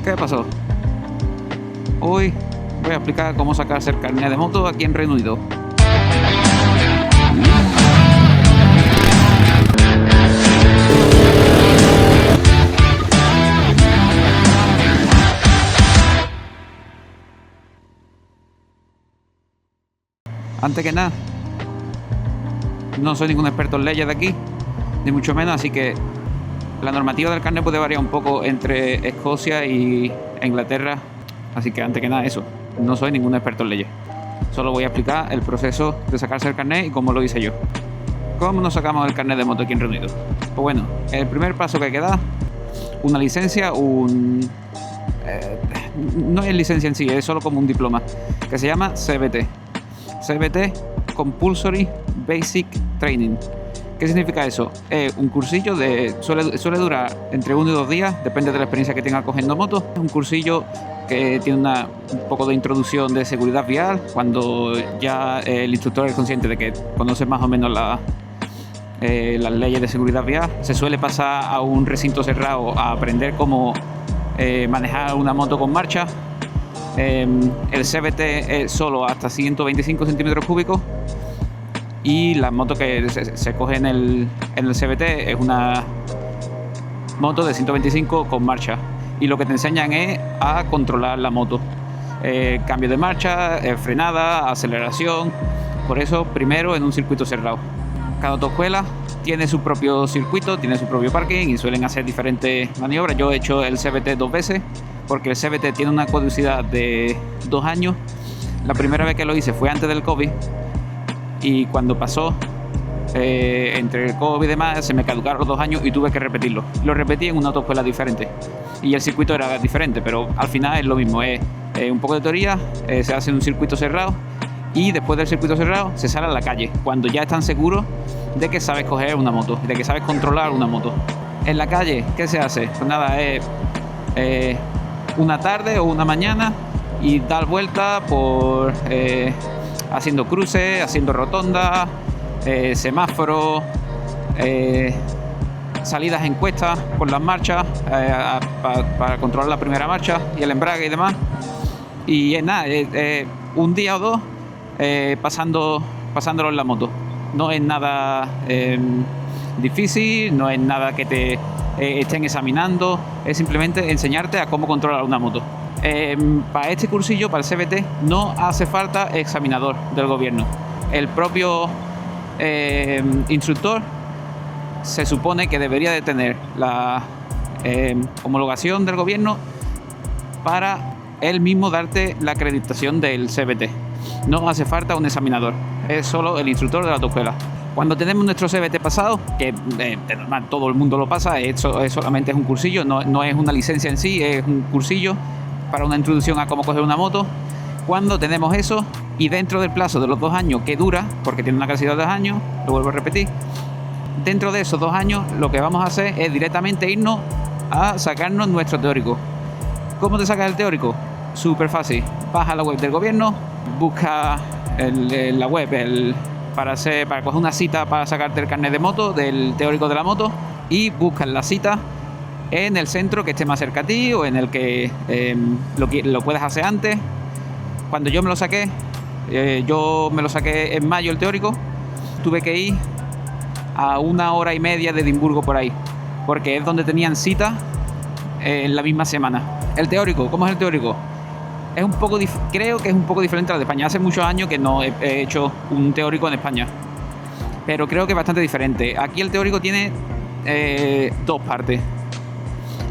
¿Qué pasó? Hoy voy a explicar cómo sacarse el carnet de moto aquí en Reino Unido. Antes que nada, no soy ningún experto en leyes de aquí, ni mucho menos, así que la normativa del carnet puede variar un poco entre Escocia y Inglaterra, así que antes que nada eso, no soy ningún experto en leyes. Solo voy a explicar el proceso de sacarse el carnet y cómo lo hice yo. ¿Cómo nos sacamos el carnet de moto aquí en Reino Unido? Pues bueno, el primer paso que hay que dar, una licencia, no es licencia en sí, es solo como un diploma, que se llama CBT. CBT, Compulsory Basic Training. ¿Qué significa eso? Es un cursillo suele durar entre 1 y 2 días, depende de la experiencia que tenga cogiendo moto. Es un cursillo que tiene un poco de introducción de seguridad vial, cuando ya el instructor es consciente de que conoce más o menos las leyes de seguridad vial. Se suele pasar a un recinto cerrado a aprender cómo manejar una moto con marcha. El CBT es solo hasta 125 centímetros cúbicos. Y la moto que se coge en el CBT es una moto de 125 con marcha. Y lo que te enseñan es a controlar la moto. Cambio de marcha, frenada, aceleración. Por eso, primero en un circuito cerrado. Cada autoescuela tiene su propio circuito, tiene su propio parking y suelen hacer diferentes maniobras. Yo he hecho el CBT 2 veces porque el CBT tiene una caducidad de 2 años. La primera vez que lo hice fue antes del COVID. Y cuando pasó, entre el COVID y demás, se me caducaron los 2 años y tuve que repetirlo. Lo repetí en una autoescuela diferente. Y el circuito era diferente, pero al final es lo mismo. Es un poco de teoría, se hace en un circuito cerrado y después del circuito cerrado se sale a la calle, cuando ya están seguros de que sabes coger una moto, de que sabes controlar una moto. En la calle, ¿qué se hace? Pues nada, es una tarde o una mañana y dar vueltas por... haciendo cruces, haciendo rotondas, semáforos, salidas en cuestas por las marchas para controlar la primera marcha y el embrague y demás. Y es nada, un día o dos pasándolo en la moto. No es nada difícil, no es nada que te estén examinando, es simplemente enseñarte a cómo controlar una moto. Para este cursillo, para el CBT, no hace falta examinador del gobierno. El propio instructor se supone que debería de tener la homologación del gobierno para él mismo darte la acreditación del CBT. No hace falta un examinador, es solo el instructor de la autoescuela. Cuando tenemos nuestro CBT pasado, que de normal todo el mundo lo pasa, solamente es un cursillo, no es una licencia en sí, es un cursillo para una introducción a cómo coger una moto. Cuando tenemos eso y dentro del plazo de los 2 años que dura, porque tiene una caducidad de 2 años, lo vuelvo a repetir, dentro de esos 2 años lo que vamos a hacer es directamente irnos a sacarnos nuestro teórico. ¿Cómo te sacas el teórico? Súper fácil. Vas a la web del gobierno, busca la web para coger una cita para sacarte el carnet de moto, del teórico de la moto, y buscas la cita en el centro que esté más cerca a ti o en el que lo puedas hacer antes. Cuando yo me lo saqué en mayo el teórico, tuve que ir a 1 hora y media de Edimburgo por ahí, porque es donde tenían cita en la misma semana. El teórico, ¿cómo es el teórico? Creo que es un poco diferente al de España. Hace muchos años que no he hecho un teórico en España, pero creo que es bastante diferente. Aquí el teórico tiene 2 partes.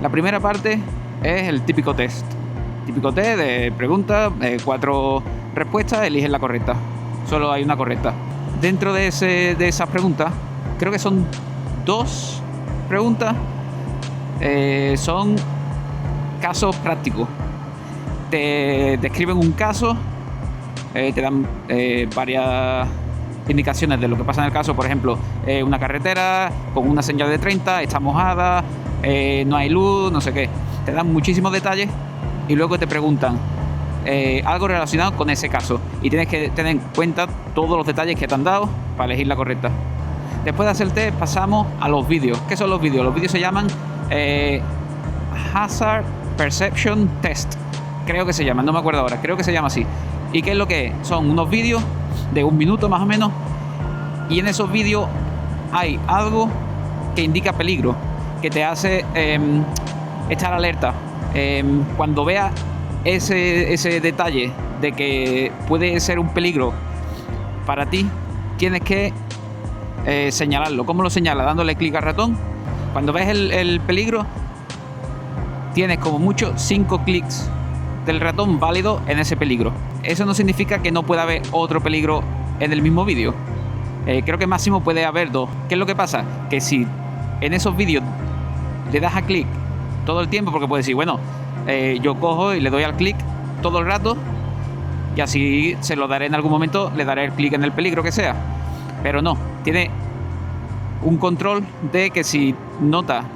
La primera parte es el típico test. Típico test de preguntas, 4 respuestas, eliges la correcta. Solo hay una correcta. Dentro de esas preguntas, creo que son 2 preguntas, son casos prácticos. Te describen un caso, te dan varias indicaciones de lo que pasa en el caso. Por ejemplo, una carretera con una señal de 30, está mojada, no hay luz, no sé qué. Te dan muchísimos detalles y luego te preguntan algo relacionado con ese caso y tienes que tener en cuenta todos los detalles que te han dado para elegir la correcta. Después de hacer el test pasamos a los vídeos. ¿Qué son los vídeos? Los vídeos se llaman Hazard Perception Test, creo que se llama, no me acuerdo ahora, creo que se llama así. ¿Y qué es lo que es? Son unos vídeos de 1 minuto más o menos, y en esos vídeos hay algo que indica peligro, que te hace estar alerta. Cuando veas ese detalle de que puede ser un peligro para ti, tienes que señalarlo. ¿Cómo lo señalas? Dándole clic al ratón. Cuando ves el peligro, tienes como mucho 5 clics del ratón válido en ese peligro. Eso no significa que no pueda haber otro peligro en el mismo vídeo. Creo que máximo puede haber 2. ¿Qué es lo que pasa? Que si en esos vídeos le das a clic todo el tiempo, porque puedes decir, bueno, yo cojo y le doy al clic todo el rato, y así se lo daré en algún momento, le daré el clic en el peligro que sea. Pero no, tiene un control de que si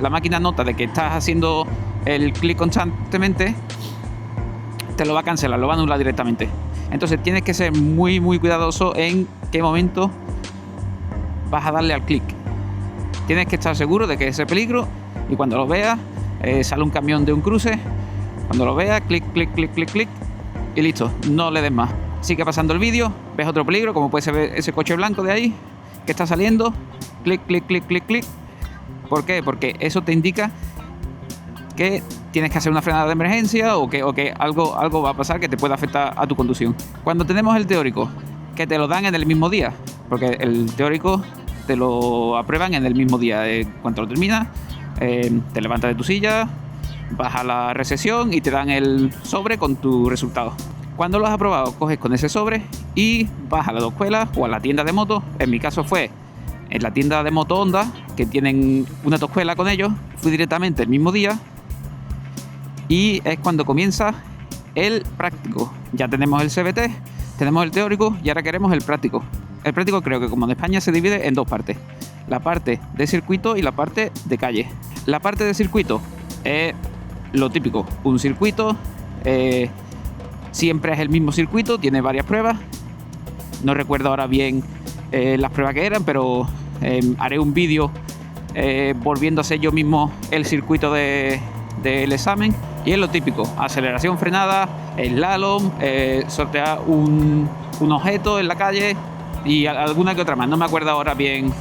la máquina nota de que estás haciendo el clic constantemente, te lo va a cancelar, lo va a anular directamente. Entonces tienes que ser muy muy cuidadoso en qué momento vas a darle al clic. Tienes que estar seguro de que es ese peligro, y cuando lo veas, sale un camión de un cruce, cuando lo veas, clic, clic, clic, clic, clic, y listo, no le des más. Sigue pasando el vídeo, ves otro peligro, como puede ser ese coche blanco de ahí que está saliendo, clic, clic, clic, clic, clic. ¿Por qué? Porque eso te indica que tienes que hacer una frenada de emergencia, o que algo va a pasar que te pueda afectar a tu conducción. Cuando tenemos el teórico, que te lo dan en el mismo día, porque el teórico te lo aprueban en el mismo día. Cuando lo terminas, te levantas de tu silla, vas a la recepción y te dan el sobre con tu resultado. Cuando lo has aprobado, coges con ese sobre y vas a la autoescuela o a la tienda de moto. En mi caso fue en la tienda de moto Honda, que tienen una autoescuela con ellos. Fui directamente el mismo día, y es cuando comienza el práctico. Ya tenemos el CVT, tenemos el teórico, y ahora queremos el práctico. El práctico, creo que como en España, se divide en 2 partes: la parte de circuito y la parte de calle. La parte de circuito es lo típico, un circuito, siempre es el mismo circuito, tiene varias pruebas. No recuerdo ahora bien las pruebas que eran, pero haré un vídeo volviendo a hacer yo mismo el circuito del examen. Y es lo típico: aceleración, frenada, slalom, sortear un objeto en la calle y alguna que otra más. No me acuerdo ahora bien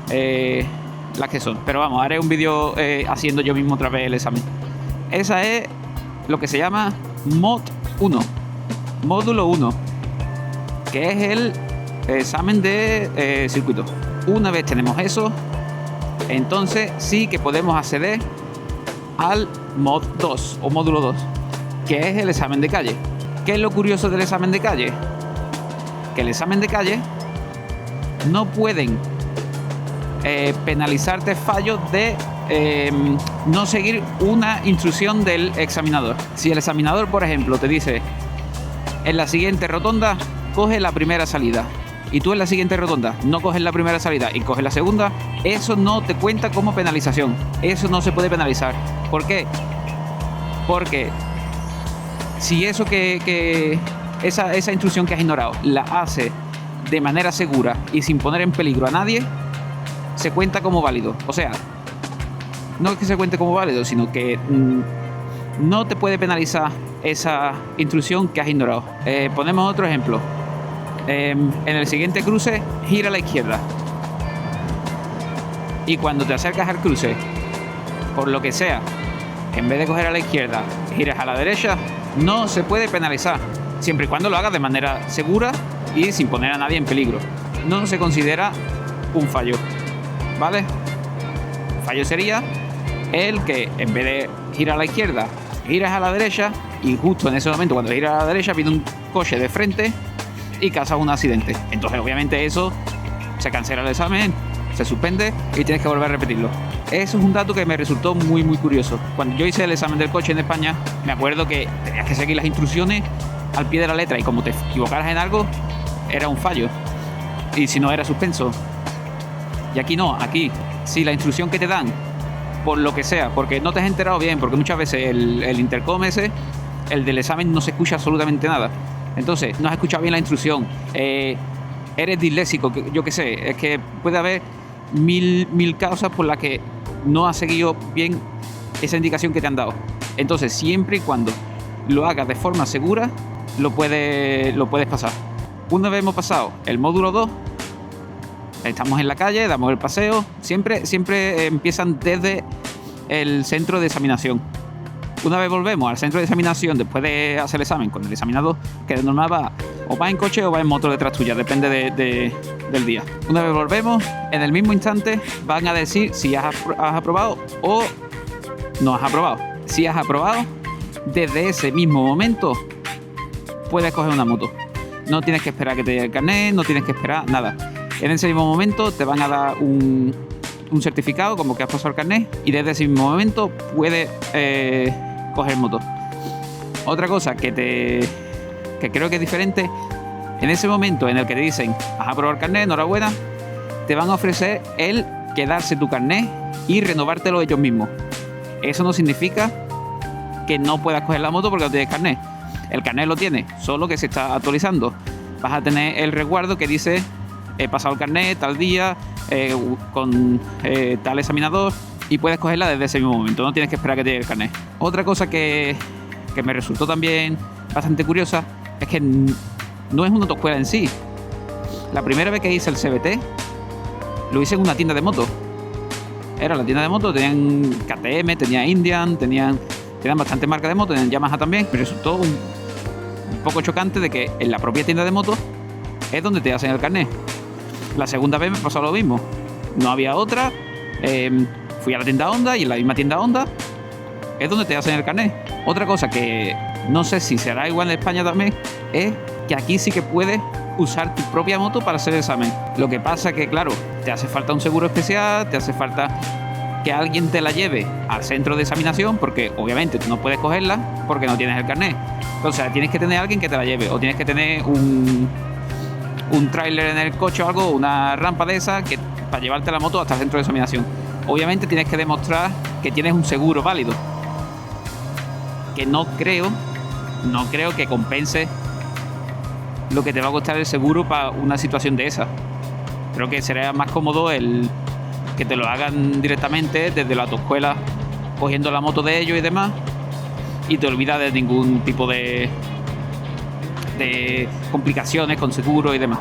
las que son, pero vamos, haré un vídeo haciendo yo mismo otra vez el examen. Esa es lo que se llama Mod 1, módulo 1, que es el examen de circuito. Una vez tenemos eso, entonces sí que podemos acceder al Mod 2 o módulo 2, que es el examen de calle. ¿Qué es lo curioso del examen de calle? Que el examen de calle no pueden penalizarte fallos de no seguir una instrucción del examinador. Si el examinador, por ejemplo, te dice: en la siguiente rotonda coge la primera salida, y tú en la siguiente rotonda no coges la primera salida y coges la segunda, eso no te cuenta como penalización. Eso no se puede penalizar. ¿Por qué? Porque si eso esa instrucción que has ignorado la hace de manera segura y sin poner en peligro a nadie, se cuenta como válido. O sea, no es que se cuente como válido, sino que no te puede penalizar esa instrucción que has ignorado. Ponemos otro ejemplo. En el siguiente cruce, gira a la izquierda. Y cuando te acercas al cruce, por lo que sea, en vez de coger a la izquierda, giras a la derecha, no se puede penalizar, siempre y cuando lo hagas de manera segura y sin poner a nadie en peligro. No se considera un fallo, ¿vale? Un fallo sería el que, en vez de girar a la izquierda, giras a la derecha, y justo en ese momento, cuando giras a la derecha, viene un coche de frente y causas un accidente. Entonces, obviamente, eso se cancela el examen, se suspende y tienes que volver a repetirlo. Eso es un dato que me resultó muy muy curioso. Cuando yo hice el examen del coche en España, me acuerdo que tenías que seguir las instrucciones al pie de la letra, y como te equivocaras en algo, era un fallo, y si no, era suspenso. Y aquí no, aquí si la instrucción que te dan, por lo que sea, porque no te has enterado bien, porque muchas veces el intercom ese, el del examen, no se escucha absolutamente nada. Entonces, no has escuchado bien la instrucción, eres disléxico, yo qué sé, es que puede haber mil causas por las que no has seguido bien esa indicación que te han dado. Entonces, siempre y cuando lo hagas de forma segura, lo puedes pasar. Una vez hemos pasado el módulo 2, estamos en la calle, damos el paseo. Siempre empiezan desde el centro de examinación. Una vez volvemos al centro de examinación, después de hacer el examen con el examinador, que de normal va o va en coche o va en moto detrás tuya, depende del día. Una vez volvemos, en el mismo instante van a decir si has aprobado o no has aprobado. Si has aprobado, desde ese mismo momento puedes coger una moto. No tienes que esperar que te llegue el carnet, no tienes que esperar nada. En ese mismo momento te van a dar un certificado como que has pasado el carnet, y desde ese mismo momento puedes coger moto. Otra cosa que creo que es diferente, en ese momento en el que te dicen has aprobado el carnet, enhorabuena, te van a ofrecer el quedarse tu carnet y renovártelo ellos mismos. Eso no significa que no puedas coger la moto porque no tienes carnet. El carnet lo tienes, solo que se está actualizando. Vas a tener el resguardo que dice he pasado el carnet tal día con tal examinador, y puedes cogerla desde ese mismo momento, no tienes que esperar que te llegue el carnet. Otra cosa que me resultó también bastante curiosa es que no es una autoescuela en sí. La primera vez que hice el CBT lo hice en una tienda de moto. Era la tienda de moto, tenían KTM, tenía Indian, tenían bastantes marcas de moto, tenían Yamaha también. Me resultó un poco chocante de que en la propia tienda de moto es donde te hacen el carnet. La segunda vez me pasó lo mismo, no había otra. Fui a la tienda Honda y en la misma tienda Honda es donde te hacen el carnet. Otra cosa que no sé si será igual en España también es que aquí sí que puedes usar tu propia moto para hacer el examen. Lo que pasa que, claro, te hace falta un seguro especial, te hace falta que alguien te la lleve al centro de examinación, porque obviamente tú no puedes cogerla porque no tienes el carnet. Entonces tienes que tener a alguien que te la lleve, o tienes que tener un tráiler en el coche o algo, una rampa de esa para llevarte la moto hasta el centro de examinación. Obviamente tienes que demostrar que tienes un seguro válido, que no creo que compense lo que te va a costar el seguro para una situación de esa. Creo que sería más cómodo el que te lo hagan directamente desde la autoescuela, cogiendo la moto de ellos y demás, y te olvidas de ningún tipo de complicaciones con seguro y demás.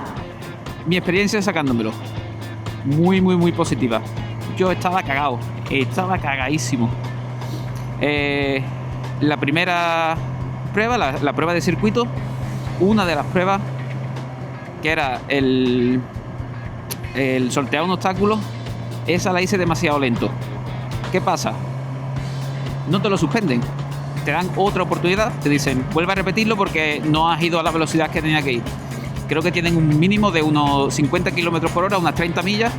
Mi experiencia sacándomelo, muy positiva. Yo estaba cagado, estaba cagadísimo. La primera prueba, la prueba de circuito, una de las pruebas, que era el sortear un obstáculo, esa la hice demasiado lento. ¿Qué pasa? No te lo suspenden, te dan otra oportunidad, te dicen vuelve a repetirlo porque no has ido a la velocidad que tenía que ir. Creo que tienen un mínimo de unos 50 km por hora, unas 30 millas,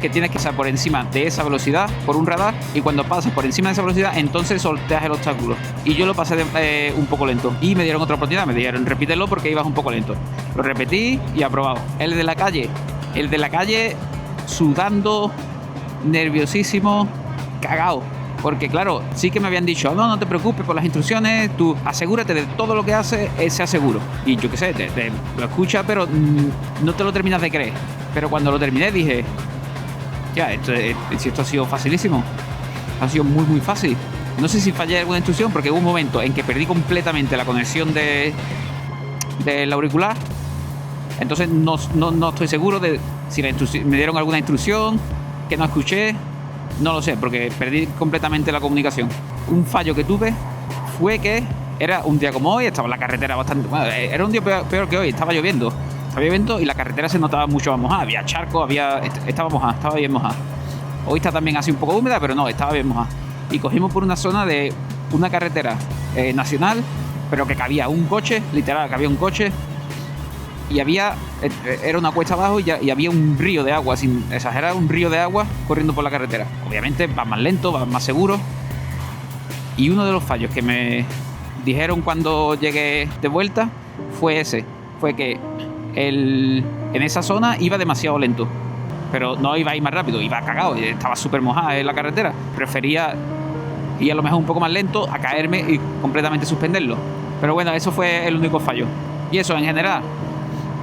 que tienes que pasar por encima de esa velocidad por un radar, y cuando pasas por encima de esa velocidad entonces sorteas el obstáculo. Y yo lo pasé un poco lento y me dieron otra oportunidad, me dijeron repítelo porque ibas un poco lento. Lo repetí y aprobado. El de la calle sudando, nerviosísimo, cagado. Porque claro, sí que me habían dicho, no te preocupes por las instrucciones, tú asegúrate de todo lo que haces, sea seguro. Y yo qué sé, te lo escuchas, pero no te lo terminas de creer. Pero cuando lo terminé dije, ya, esto ha sido facilísimo, ha sido muy fácil. No sé si fallé alguna instrucción, porque hubo un momento en que perdí completamente la conexión del auricular. Entonces no estoy seguro de si me dieron alguna instrucción que no escuché. No lo sé, porque perdí completamente la comunicación. Un fallo que tuve fue que era un día como hoy, estaba en la carretera bastante... Bueno, era un día peor que hoy, estaba lloviendo y la carretera se notaba mucho más mojada. Había charcos, estaba mojada, estaba bien mojada. Hoy está también así un poco húmeda, pero no, estaba bien mojada. Y cogimos por una zona de una carretera nacional, pero que cabía un coche, literal, cabía un coche. Y era una cuesta abajo y había un río de agua, sin exagerar, un río de agua corriendo por la carretera. Obviamente vas más lento, vas más seguro. Y uno de los fallos que me dijeron cuando llegué de vuelta fue que en esa zona iba demasiado lento. Pero no iba a ir más rápido, iba cagado, estaba súper mojada en la carretera. Prefería ir a lo mejor un poco más lento a caerme y completamente suspenderlo. Pero bueno, eso fue el único fallo. Y eso en general,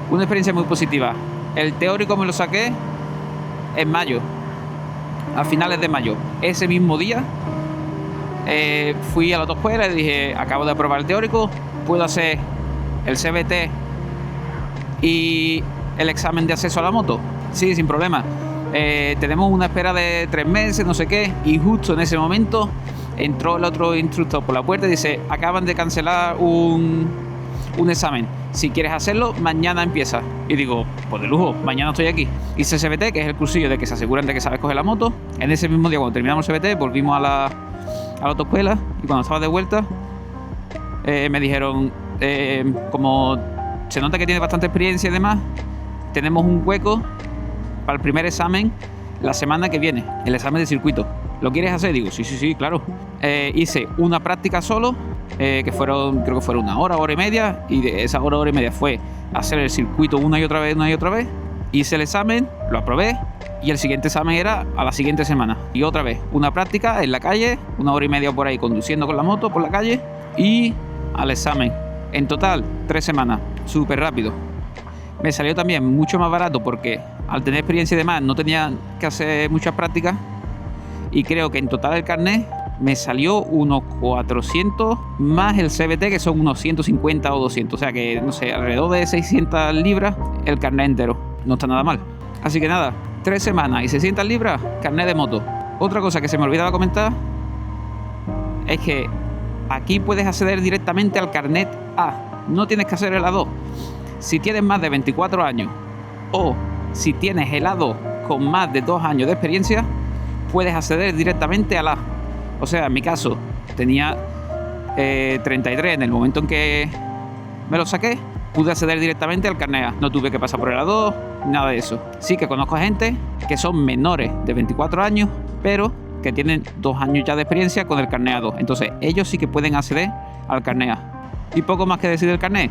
una experiencia muy positiva. El teórico me lo saqué en mayo, a finales de mayo. Ese mismo día Fui a la autoescuela y dije, acabo de aprobar el teórico, puedo hacer el CBT y el examen de acceso a la moto. Sí, sin problema. Tenemos una espera de 3 meses, no sé qué, y justo en ese momento entró el otro instructor por la puerta y dice, acaban de cancelar un examen, si quieres hacerlo, mañana empieza. Y digo, pues de lujo, mañana estoy aquí. Hice CBT, que es el cursillo de que se aseguran de que sabes coger la moto. En ese mismo día, cuando terminamos el CBT, volvimos a la autoescuela, y cuando estaba de vuelta, me dijeron, como se nota que tiene bastante experiencia y demás, tenemos un hueco para el primer examen la semana que viene, el examen de circuito. ¿Lo quieres hacer? Digo, sí, claro. Hice una práctica solo, que creo que fueron una hora y media, y de esa hora y media fue hacer el circuito una y otra vez. Hice el examen, lo aprobé, y el siguiente examen era a la siguiente semana. Y otra vez, una práctica en la calle, 1 hora y media por ahí conduciendo con la moto por la calle, y al examen. En total, 3 semanas, súper rápido. Me salió también mucho más barato porque al tener experiencia y demás no tenía que hacer muchas prácticas, y creo que en total el carnet me salió unos 400 más el CBT, que son unos 150 o 200, o sea que no sé, alrededor de 600 libras el carnet entero. No está nada mal. Así que nada, 3 semanas y 600 libras, carnet de moto. Otra cosa que se me olvidaba comentar es que aquí puedes acceder directamente al carnet A, no tienes que hacer el A2. Si tienes más de 24 años o si tienes el A2 con más de 2 años de experiencia, puedes acceder directamente al A. O sea, en mi caso tenía 33 en el momento en que me lo saqué, pude acceder directamente al carnet A. No tuve que pasar por el A2, nada de eso. Sí que conozco a gente que son menores de 24 años, pero que tienen 2 años ya de experiencia con el carnet A2. Entonces ellos sí que pueden acceder al carnet A. Y poco más que decir del carnet.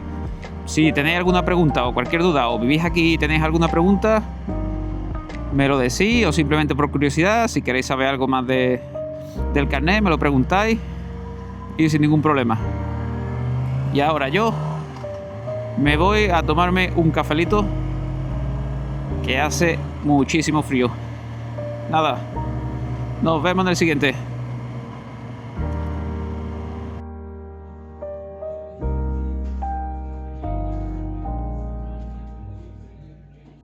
Si tenéis alguna pregunta o cualquier duda, o vivís aquí y tenéis alguna pregunta, me lo decís, o simplemente por curiosidad, si queréis saber algo más del carnet, me lo preguntáis y sin ningún problema. Y ahora yo me voy a tomarme un cafelito, que hace muchísimo frío. Nada, nos vemos en el siguiente.